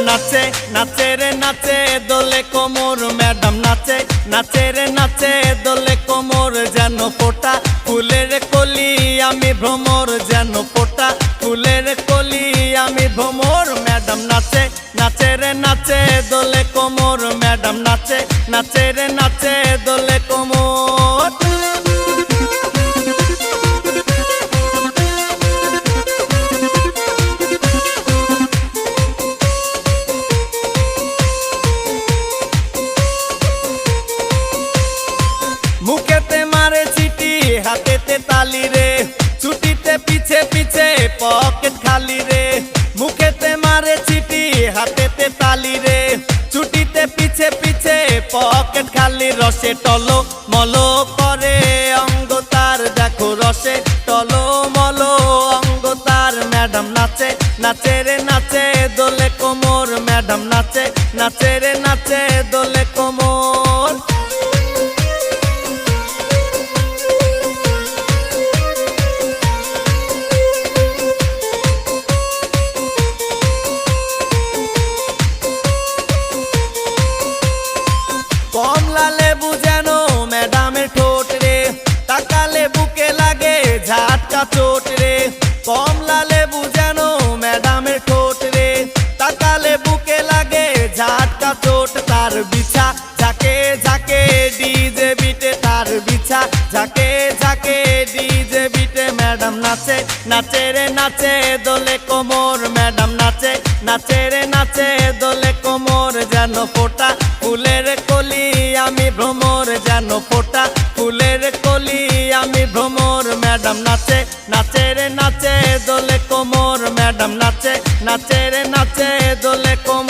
নাচে নাচে রে নাচে দোলে কোমর ম্যাডাম নাচে নাচে রে নাচে দোলে কোমর যেন ফোটা ফুলের কলি আমি ভ্রমর যেন ফোটা ফুলের কলি আমি ভ্রমর ম্যাডাম নাচে নাচে রে নাচে দোলে কোমর ম্যাডাম নাচে নাচে রে নাচে দোলে কোমর মুখেতে মারে চিঠি হাতেতে তালি রে ছুটিতে পিছে পিছে পকেট খালি রে মুখেতে মারে চিঠি হাতেতে তালি রে ছুটিতে পিছে পিছে পকেট খালি রসে টলো মলো করে অঙ্গ তার দেখো রসে টলো মলো অঙ্গ তার ম্যাডাম নাচে নাচে রে নাচে দোলে কোমর ম্যাডাম নাচে নাচে রে নাচে দোলে কোমর কমলা লেবু যেন ম্যাডামের ঠোঁট রে তাকালে বুকে লাগে ঝাটকা চোট রে কমলা লেবু যেন ম্যাডামের ঠোঁট রে তাকালে বুকে লাগে ঝাটকা চোট তার বিছা ঝাঁকে ঝাঁকে ডিজে বিটে তার বিছা ঝাঁকে ঝাঁকে ডিজে বিটে ম্যাডাম নাচে নাচে রে নাচে দোলে কোমর ম্যাডাম নাচে নাচে রে নাচে দোলে কোমর যেন ফোটা ফুলের কলি আমি ভ্রমর যেন ফোটা ফুলের কলি আমি ভ্রমর ম্যাডাম নাচে নাচে রে নাচে দোলে কোমর ম্যাডাম নাচে নাচে রে নাচে দোলে কোমর